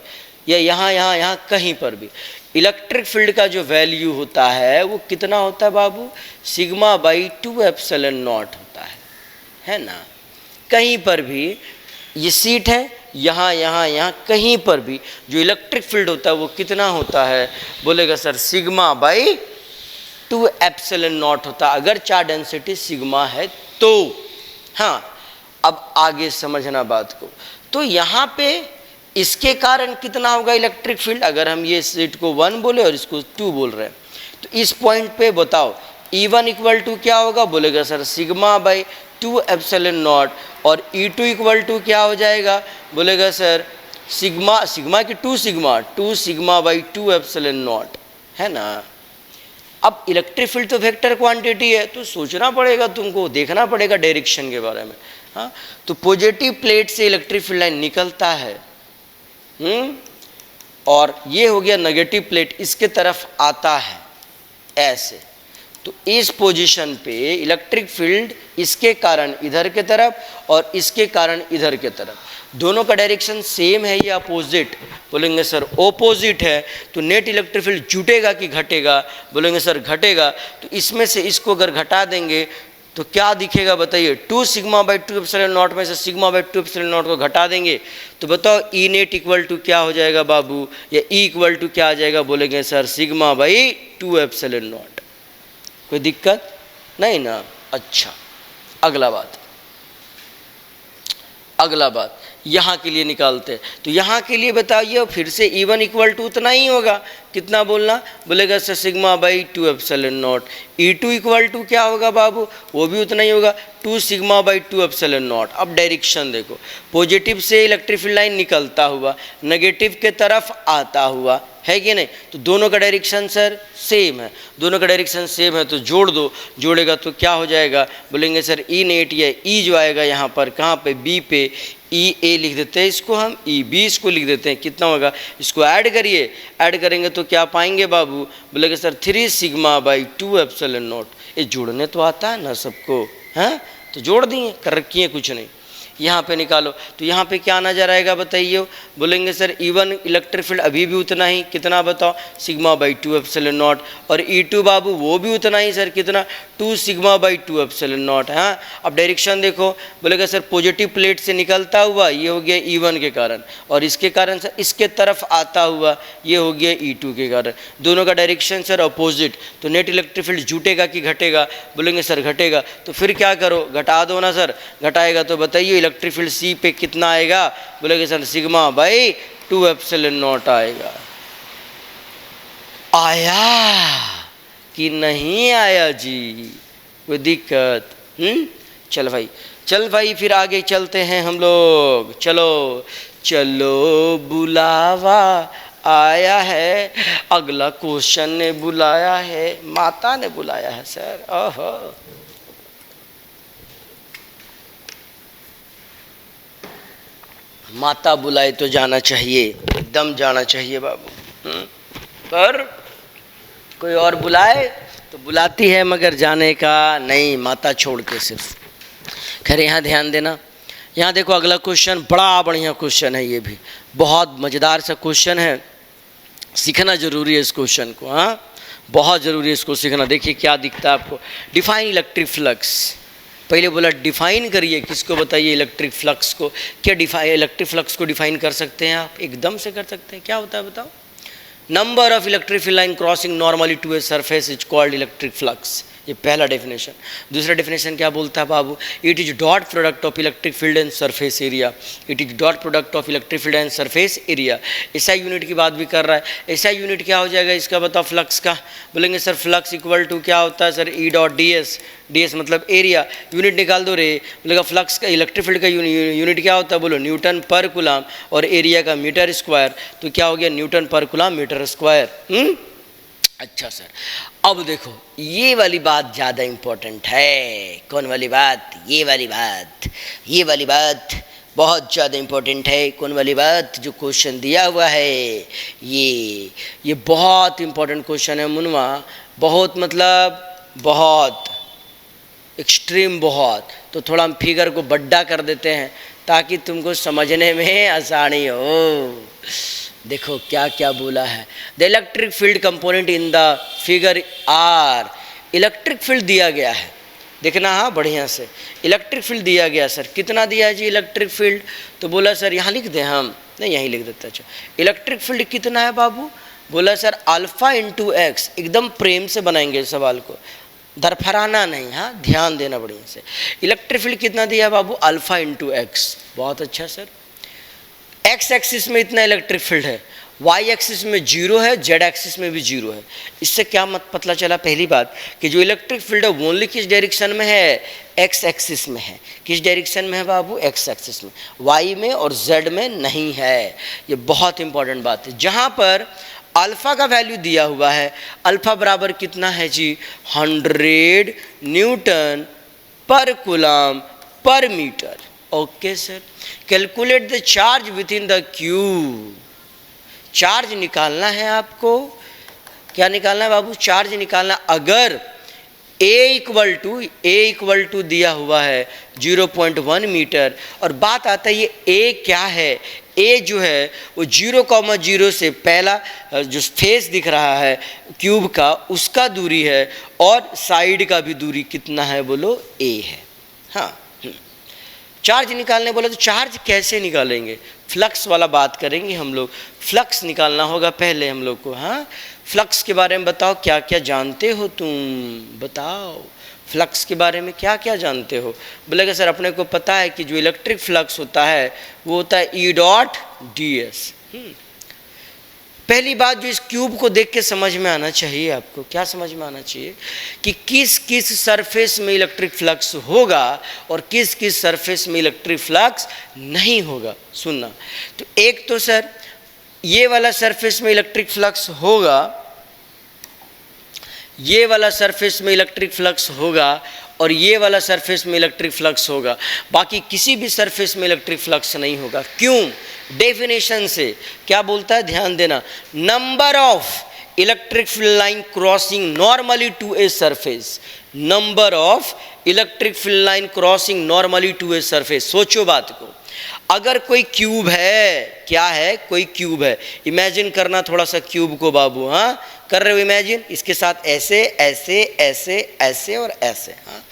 या यहाँ यहाँ यहाँ कहीं पर भी इलेक्ट्रिक फील्ड का जो वैल्यू होता है वो कितना होता है बाबू, σ/2 एप्सिलॉन नॉट होता है ना। कहीं पर भी ये सीट है, यहाँ यहाँ यहाँ कहीं पर भी जो इलेक्ट्रिक फील्ड होता है वो कितना होता है, बोलेगा सर σ/2 एप्सिलॉन नॉट होता है, अगर चार्ज डेंसिटी सिग्मा है तो। हाँ, अब आगे समझना बात को। तो यहाँ पे इसके कारण कितना होगा इलेक्ट्रिक फील्ड, अगर हम ये सीट को 1 बोले और इसको 2 बोल रहे हैं, तो इस पॉइंट पे बताओ E1 इक्वल टू क्या होगा, बोलेगा सर σ/2 एप्सिलॉन नॉट, और E2 इक्वल टू क्या हो जाएगा, बोलेगा सर सिग्मा की 2 σ/2 एप्सिलॉन नॉट, है ना। अब इलेक्ट्रिक फील्ड तो वेक्टर क्वांटिटी है, तो सोचना पड़ेगा तुमको, देखना पड़ेगा डायरेक्शन के बारे में। हाँ, तो पॉजिटिव प्लेट से इलेक्ट्रिक फील्ड लाइन निकलता है, और ये हो गया नेगेटिव प्लेट, इसके तरफ आता है ऐसे। तो इस पोजीशन पे इलेक्ट्रिक फील्ड इसके कारण इधर के तरफ और इसके कारण इधर के तरफ, दोनों का डायरेक्शन सेम है या अपोजिट, बोलेंगे सर ऑपोजिट है। तो नेट इलेक्ट्रिक फील्ड जुटेगा कि घटेगा, बोलेंगे सर घटेगा। तो इसमें से इसको अगर घटा देंगे तो क्या दिखेगा बताइए, 2 σ/2 एप्सिलॉन नॉट में से σ/2 एप्सिलॉन नॉट को घटा देंगे तो बताओ E नेट इक्वल टू क्या हो जाएगा बाबू, या E इक्वल टू क्या आ जाएगा, बोलेंगे सर σ/2 एप्सिलॉन नॉट। कोई दिक्कत नहीं ना। अच्छा, अगला बात यहाँ के लिए निकालते हैं। तो यहाँ के लिए बताइए फिर से E1 इक्वल टू उतना ही होगा, कितना बोलना, बोलेगा sir σ/2 epsilon naught. E2 equal to क्या होगा बाबू, वो भी उतना ही होगा, 2 σ/2 एप्सिलॉन नॉट। अब डायरेक्शन देखो, पॉजिटिव से इलेक्ट्रिक फील्ड लाइन निकलता हुआ नेगेटिव के तरफ आता हुआ, है कि नहीं। तो दोनों का डायरेक्शन सर सेम है, दोनों का डायरेक्शन सेम है, तो जोड़ दो, जोड़ेगा तो क्या हो जाएगा, बोलेंगे सर E नेट, या E जो आएगा यहाँ पर कहाँ पे, B पे, EA लिख देते हैं इसको हम, EB इसको लिख देते हैं, कितना होगा, इसको ऐड करिए, ऐड करेंगे तो क्या पाएंगे बाबू, बोलेंगे सर 3 σ/2 एप्सिलॉन नॉट। ये जोड़ने तो आता है ना सबको, हैं, तो जोड़ दिए, कर रखी है कुछ नहीं। यहाँ पे निकालो तो यहाँ पे क्या नजर आएगा बताइए, बोलेंगे सर E1 इलेक्ट्रिक फील्ड अभी भी उतना ही, कितना बताओ, σ/2 एप्सिलॉन नॉट, और E2 बाबू वो भी उतना ही सर, कितना, 2 σ/2 एप्सिलॉन नॉट। हाँ, अब डायरेक्शन देखो, बोलेगा सर पॉजिटिव प्लेट से निकलता हुआ ये हो गया E1 के कारण, और इसके कारण सर इसके तरफ आता हुआ ये हो गया E2 के कारण, दोनों का डायरेक्शन सर अपोजिट। तो नेट इलेक्ट्रिक फील्ड जुटेगा कि घटेगा, बोलेंगे सर घटेगा। तो फिर क्या करो, घटा दो ना सर, घटाएगा तो बताइए इलेक्ट्रिक फील्ड C पे कितना आएगा, बोलेंगे सर σ/2 एप्सिलॉन नॉट आएगा। आया कि नहीं आया जी, कोई दिक्कत, चल भाई फिर आगे चलते हैं हम लोग। चलो बुलावा आया है, अगला क्वेश्चन ने बुलाया है, माता ने बुलाया है सर। ओहो, माता बुलाए तो जाना चाहिए, एकदम जाना चाहिए बाबू। पर कोई और बुलाए तो बुलाती है, मगर जाने का नहीं, माता छोड़ के सिर्फ। खैर यहाँ ध्यान देना, यहाँ देखो अगला क्वेश्चन बड़ा बढ़िया क्वेश्चन है, ये भी बहुत मज़ेदार सा क्वेश्चन है, सीखना जरूरी है इस क्वेश्चन को। हाँ, बहुत ज़रूरी है इसको सीखना। देखिए क्या दिखता है आपको, डिफाइन इलेक्ट्रिक फ्लक्स। पहले बोला डिफाइन करिए, किसको बताइए, इलेक्ट्रिक फ्लक्स को। क्या इलेक्ट्रिक फ्लक्स को डिफाइन कर सकते हैं आप, एकदम से कर सकते हैं। क्या होता है बताओ, number of electric field line crossing normally to a surface is called electric flux. ये पहला डेफिनेशन। दूसरा डेफिनेशन क्या बोलता है बाबू, it is dot product of electric field and surface area. It is dot product of electric field and surface area. SI unit की बात भी कर रहा है। एसआई यूनिट क्या हो जाएगा इसका बताओ, फ्लक्स का। बोलेंगे सर फ्लक्स इक्वल टू क्या होता है सर, ई dot D S. D S मतलब एरिया, यूनिट निकाल दो रे। बोलेगा फ्लक्स का इलेक्ट्रिक फील्ड का यूनिट क्या होता है, बोलो न्यूटन पर कूलम, और एरिया का मीटर स्क्वायर। तो क्या हो गया, Newton per coulomb metre square. अच्छा सर, अब देखो ये वाली बात ज़्यादा इम्पोर्टेंट है। कौन वाली बात, ये वाली बात। ये वाली बात बहुत ज़्यादा इम्पोर्टेंट है। कौन वाली बात, जो क्वेश्चन दिया हुआ है ये बहुत इम्पोर्टेंट क्वेश्चन है मुनवा। बहुत मतलब बहुत एक्सट्रीम बहुत। तो थोड़ा हम फिगर को बड्डा कर देते हैं ताकि तुमको समझने में आसानी हो। देखो क्या क्या बोला है, the electric field component in the figure are. Electric field दिया गया है, देखना हाँ बढ़िया से। इलेक्ट्रिक फील्ड दिया गया सर, कितना दिया है जी इलेक्ट्रिक फील्ड, तो बोला सर यहाँ लिख दें हम, नहीं यहीं लिख देते। अच्छा इलेक्ट्रिक फील्ड कितना है बाबू, बोला सर अल्फा इंटू एक्स। एकदम प्रेम से बनाएंगे सवाल को, दरफराना नहीं, हाँ ध्यान देना बढ़िया से। इलेक्ट्रिक फील्ड कितना दिया बाबू, अल्फा इंटू एक्स। बहुत अच्छा सर, एक्स एक्सिस में इतना इलेक्ट्रिक फील्ड है, वाई एक्सिस में जीरो है, जेड एक्सिस में भी जीरो है। इससे क्या मत पता चला, पहली बात कि जो इलेक्ट्रिक फील्ड है वो ओनली किस डायरेक्शन में है, एक्स एक्सिस में है। किस डायरेक्शन में है बाबू, एक्स एक्सिस में, वाई में और जेड में नहीं है। ये बहुत इंपॉर्टेंट बात है। जहाँ पर अल्फ़ा का वैल्यू दिया हुआ है, अल्फ़ा बराबर कितना है जी, 100 newton per coulomb per metre. Okay sir, calculate the charge within the cube. Charge निकालना है आपको, क्या निकालना है बाबू, चार्ज निकालना। अगर ए इक्वल टू दिया हुआ है 0.1 मीटर, और बात आता है ये ए क्या है, ए जो है वो 0,0 से पहला जो फेस दिख रहा है क्यूब का उसका दूरी है, और साइड का भी दूरी कितना है बोलो, ए है। हाँ चार्ज निकालने बोला तो चार्ज कैसे निकालेंगे, फ्लक्स वाला बात करेंगे हम लोग। फ्लक्स निकालना होगा पहले हम लोग को। हाँ फ्लक्स के बारे में बताओ, क्या क्या जानते हो तुम, बताओ फ्लक्स के बारे में क्या क्या जानते हो। बोलेगा सर अपने को पता है कि जो इलेक्ट्रिक फ्लक्स होता है वो होता है ई डॉट डी एस। पहली बात जो इस क्यूब को देख के समझ में आना चाहिए आपको, क्या समझ में आना चाहिए कि किस किस सरफेस में इलेक्ट्रिक फ्लक्स होगा और किस किस सरफेस में इलेक्ट्रिक फ्लक्स नहीं होगा। सुनना, तो एक तो सर ये वाला सरफेस में इलेक्ट्रिक फ्लक्स होगा, ये वाला सरफेस में इलेक्ट्रिक फ्लक्स होगा, और ये वाला सरफेस में इलेक्ट्रिक फ्लक्स होगा। बाकी किसी भी सरफेस में इलेक्ट्रिक फ्लक्स नहीं होगा। क्यों, डेफिनेशन से क्या बोलता है ध्यान देना, number of electric field line crossing normally to a surface. Number of electric field line crossing normally to a surface. सोचो बात को, अगर कोई क्यूब है, क्या है, कोई क्यूब है, इमेजिन करना थोड़ा सा क्यूब को बाबू, हाँ कर रहे हो इमेजिन, इसके साथ ऐसे ऐसे ऐसे ऐसे और ऐसे। हाँ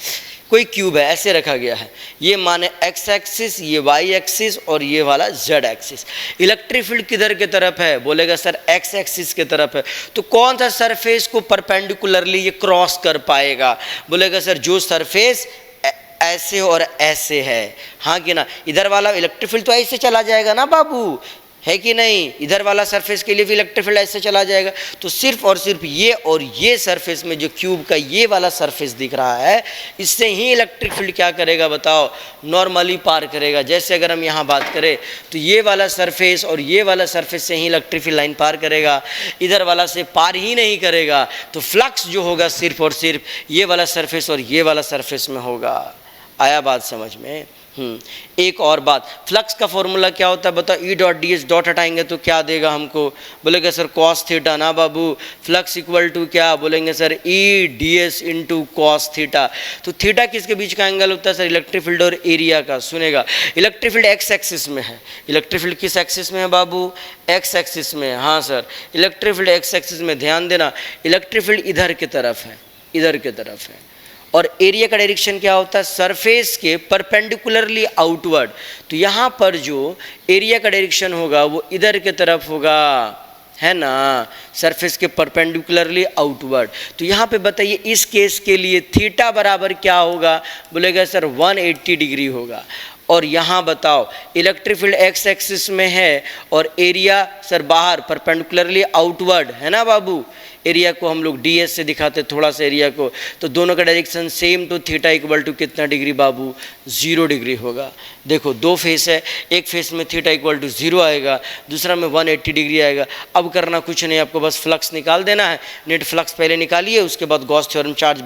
कोई क्यूब है, ऐसे रखा गया है, ये माने एक्स एक्सिस, ये वाई एक्सिस और ये वाला जेड एक्सिस। इलेक्ट्रिक फील्ड किधर के तरफ है, बोलेगा सर एक्स एक्सिस के तरफ है। तो कौन सा सरफेस को परपेंडिकुलरली ये क्रॉस कर पाएगा, बोलेगा सर जो सरफेस ऐसे और ऐसे है। हाँ कि ना, इधर वाला इलेक्ट्रिक फील्ड तो ऐसे चला जाएगा ना बाबू, है कि नहीं, इधर वाला सरफेस के लिए भी इलेक्ट्रिक फील्ड ऐसे चला जाएगा। तो सिर्फ और सिर्फ ये और ये सरफेस में जो क्यूब का ये वाला सरफेस दिख रहा है, इससे ही इलेक्ट्रिक फील्ड क्या करेगा बताओ, नॉर्मली पार करेगा। जैसे अगर हम यहाँ बात करें तो ये वाला सरफेस और ये वाला सरफेस से ही इलेक्ट्रिक फील्ड लाइन पार करेगा, इधर वाला से पार ही नहीं करेगा। तो फ्लक्स जो होगा सिर्फ और सिर्फ ये वाला सरफेस और ये वाला सरफेस में होगा। आया बात समझ में। एक और बात, फ्लक्स का फॉर्मूला क्या होता है बताओ, ई डॉट डी एस, डॉट हटाएंगे तो क्या देगा हमको, बोलेंगे सर कॉस थीटा ना बाबू। फ्लक्स इक्वल टू क्या, बोलेंगे sir E D S into cos theta. तो थीटा किसके बीच का एंगल होता है सर, इलेक्ट्रिक फील्ड और एरिया का। सुनेगा, इलेक्ट्रिक फील्ड एक्स एक्सिस में है। इलेक्ट्रिक फील्ड किस एक्सिस में है बाबू, एक्स एक्सिस में। हाँ sir, electric field x axis में। ध्यान देना, इलेक्ट्रिक फील्ड इधर की तरफ है, इधर की तरफ है। और एरिया का डायरेक्शन क्या होता है, सरफेस के परपेंडिकुलरली आउटवर्ड। तो यहाँ पर जो एरिया का डायरेक्शन होगा वो इधर की तरफ होगा, है ना, सरफेस के परपेंडिकुलरली आउटवर्ड। तो यहाँ पे बताइए इस केस के लिए थीटा बराबर क्या होगा, बोलेगा सर 180 डिग्री होगा। और यहाँ बताओ इलेक्ट्रिक फील्ड एक्स एक्सिस में है और एरिया सर बाहर परपेंडिकुलरली आउटवर्ड है ना बाबू। एरिया को हम लोग ds से दिखाते थोड़ा सा एरिया को, तो दोनों का डायरेक्शन सेम, तो थीटा इक्वल टू कितना डिग्री बाबू, 0 डिग्री होगा। देखो दो फेस है, एक फेस में थीटा इक्वल टू 0 आएगा, दूसरा में 180 डिग्री आएगा। अब करना कुछ नहीं, आपको बस फ्लक्स निकाल देना है। नेट फ्लक्स पहले निकालिए, उसके बाद Gauss theorem charge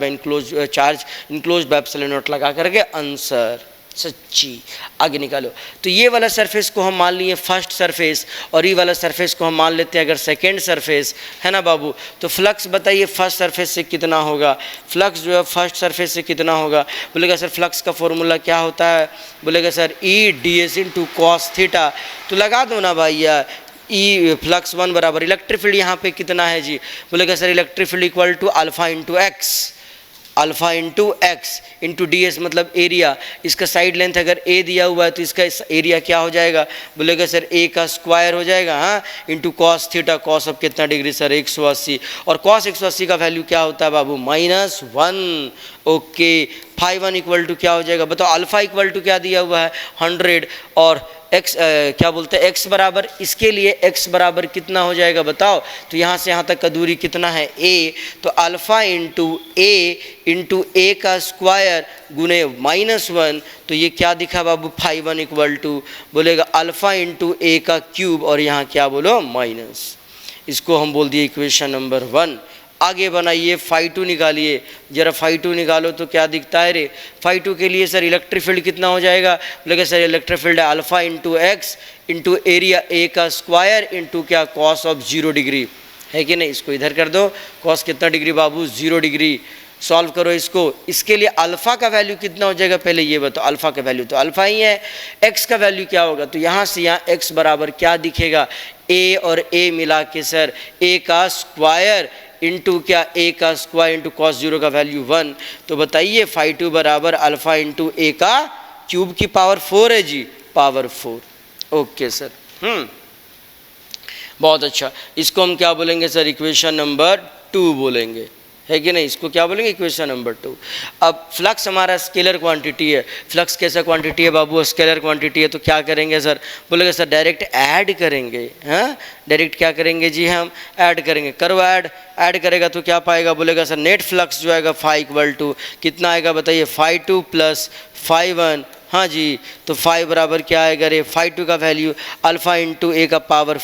enclose by epsilon not लगा करके आंसर सच्ची आगे निकालो। तो ये वाला सरफेस को हम मान लिए फर्स्ट सरफेस और ये वाला सरफेस को हम मान लेते हैं अगर सेकेंड सरफेस, है ना बाबू। तो फ्लक्स बताइए फर्स्ट सरफेस से कितना होगा, फ्लक्स जो है फर्स्ट सरफेस से कितना होगा, बोलेगा सर फ्लक्स का फॉर्मूला क्या होता है, बोलेगा sir E D S into cos theta. तो लगा दो ना भैया, ई फ्लक्स 1 बराबर इलेक्ट्रिक फील्ड यहाँ पे कितना है जी, बोलेगा sir electric field equal to alpha into X, alpha into X into D S मतलब एरिया। इसका साइड लेंथ अगर ए दिया हुआ है तो इसका एरिया क्या हो जाएगा, बोलेगा सर ए का स्क्वायर हो जाएगा, हाँ, इंटू कॉस थीटा। कॉस अब कितना डिग्री सर 180, और कॉस 180 का वैल्यू क्या होता है बाबू, -1। ओके, फाई 1 इक्वल टू क्या हो जाएगा बताओ, अल्फा इक्वल टू क्या दिया हुआ है 100 और x क्या बोलते हैं x बराबर, इसके लिए x बराबर कितना हो जाएगा बताओ। तो यहाँ से यहाँ तक का दूरी कितना है a, तो अल्फ़ा इंटू a का स्क्वायर गुने -1, तो ये क्या दिखा बाबू फाई 1 इक्वल टू बोलेगा अल्फ़ा इंटू a का क्यूब और यहाँ क्या बोलो माइनस। इसको हम बोल दिए इक्वेशन नंबर 1। आगे बनाइए फाई 2 निकालिए, जरा फाई 2 निकालो तो क्या दिखता है रे। फाई 2 के लिए सर इलेक्ट्रिक फील्ड कितना हो जाएगा, बोलेगा सर इलेक्ट्रिक फील्ड है alpha into X into area A का स्क्वायर इंटू क्या कॉस ऑफ 0 डिग्री, है कि नहीं। इसको इधर कर दो, कॉस कितना डिग्री बाबू 0 डिग्री। सॉल्व करो इसको, इसके लिए अल्फ़ा का वैल्यू कितना हो जाएगा पहले ये बताओ। अल्फ़ा का वैल्यू तो अल्फ़ा ही है, एक्स का वैल्यू क्या होगा, तो यहाँ से यहाँ एक्स बराबर क्या दिखेगा, ए और ए मिला के सर ए का स्क्वायर इंटू क्या ए का स्क्वायर इंटू कॉस 0 का वैल्यू 1। तो बताइए फाई 2 बराबर अल्फ़ा इंटू ए का क्यूब की पावर 4 है जी, पावर 4। ओके सर, बहुत अच्छा। इसको हम क्या बोलेंगे सर, इक्वेशन नंबर 2 बोलेंगे, है कि नहीं। इसको क्या बोलेंगे, इक्वेशन नंबर 2। अब फ्लक्स हमारा स्केलर क्वांटिटी है, फ्लक्स कैसा क्वांटिटी है बाबू, स्केलर क्वांटिटी है। तो क्या करेंगे सर, बोलेगा सर डायरेक्ट ऐड करेंगे, हाँ डायरेक्ट क्या करेंगे जी, हम ऐड करेंगे। करो ऐड करेगा तो क्या पाएगा, बोलेगा सर नेट फ्लक्स जो आएगा फाई इक्वल टू कितना आएगा बताइए, फाई 2 प्लस फाई 1, हाँ जी। तो फाई बराबर क्या आएगा रे, फाई 2 का वैल्यू अल्फ़ा इंटू ए का पावर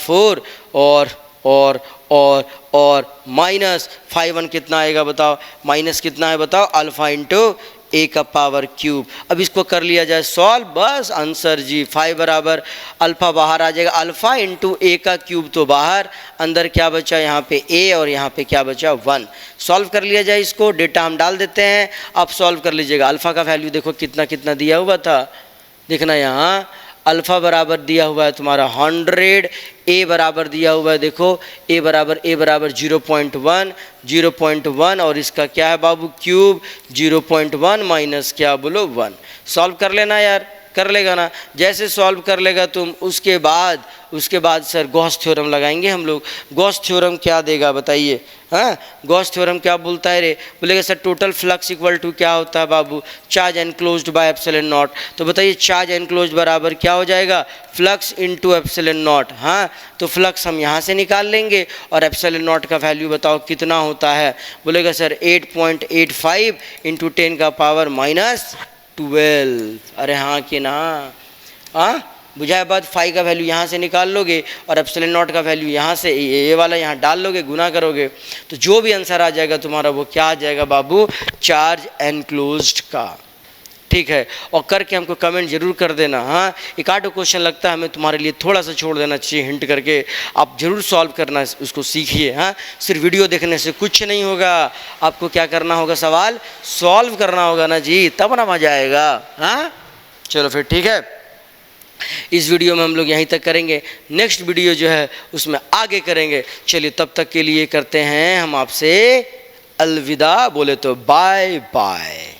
4 और माइनस फाई 1 कितना आएगा बताओ, माइनस कितना है बताओ, अल्फ़ा इंटू ए का पावर क्यूब। अब इसको कर लिया जाए सॉल्व, बस आंसर जी फाई बराबर अल्फ़ा बाहर आ जाएगा, अल्फ़ा इंटू ए का क्यूब तो बाहर, अंदर क्या बचा यहाँ पे ए और यहाँ पे क्या बचा 1। सॉल्व कर लिया जाए इसको, डेटा हम डाल देते हैं, आप सॉल्व कर लीजिएगा। अल्फ़ा का वैल्यू देखो कितना कितना दिया हुआ था, देखना यहाँ अल्फ़ा बराबर दिया हुआ है तुम्हारा 100, ए बराबर दिया हुआ है देखो ए बराबर 0.1 और इसका क्या है बाबू क्यूब 0.1 माइनस क्या बोलो 1। सॉल्व कर लेना यार, कर लेगा ना, जैसे सॉल्व कर लेगा तुम उसके बाद सर गॉस थ्योरम लगाएंगे हम लोग। गॉस थ्योरम क्या देगा बताइए, हाँ गॉस थ्योरम क्या बोलता है रे, बोलेगा sir total flux equal to क्या होता है बाबू, charge enclosed by epsilon naught. तो बताइए चार्ज एनक्लोज्ड बराबर क्या हो जाएगा, फ्लक्स इनटू एप्सिलॉन नॉट, हाँ तो फ्लक्स हम यहाँ से निकाल लेंगे और एप्सिलॉन नॉट का वैल्यू बताओ कितना होता है, बोलेगा सर 8.85 इंटू 10 का पावर -12। अरे हाँ कि ना, हाँ बुझाए बाद फाई का वैल्यू यहाँ से निकाल लोगे और एप्सिलॉन नॉट का वैल्यू यहाँ से ये वाला यहाँ डाल लोगे, गुना करोगे तो जो भी आंसर आ जाएगा तुम्हारा वो क्या आ जाएगा बाबू, चार्ज एनक्लोज्ड का। ठीक है, और करके हमको कमेंट जरूर कर देना। हाँ एक आध क्वेश्चन लगता है हमें तुम्हारे लिए थोड़ा सा छोड़ देना चाहिए हिंट करके, आप जरूर सॉल्व करना उसको सीखिए। हाँ सिर्फ वीडियो देखने से कुछ नहीं होगा, आपको क्या करना होगा, सवाल सॉल्व करना होगा ना जी, तब ना मजा आएगा। हाँ चलो फिर ठीक है, इस वीडियो में हम लोग यहीं तक करेंगे, नेक्स्ट वीडियो जो है उसमें आगे करेंगे। चलिए तब तक के लिए करते हैं हम आपसे अलविदा, बोले तो बाय बाय।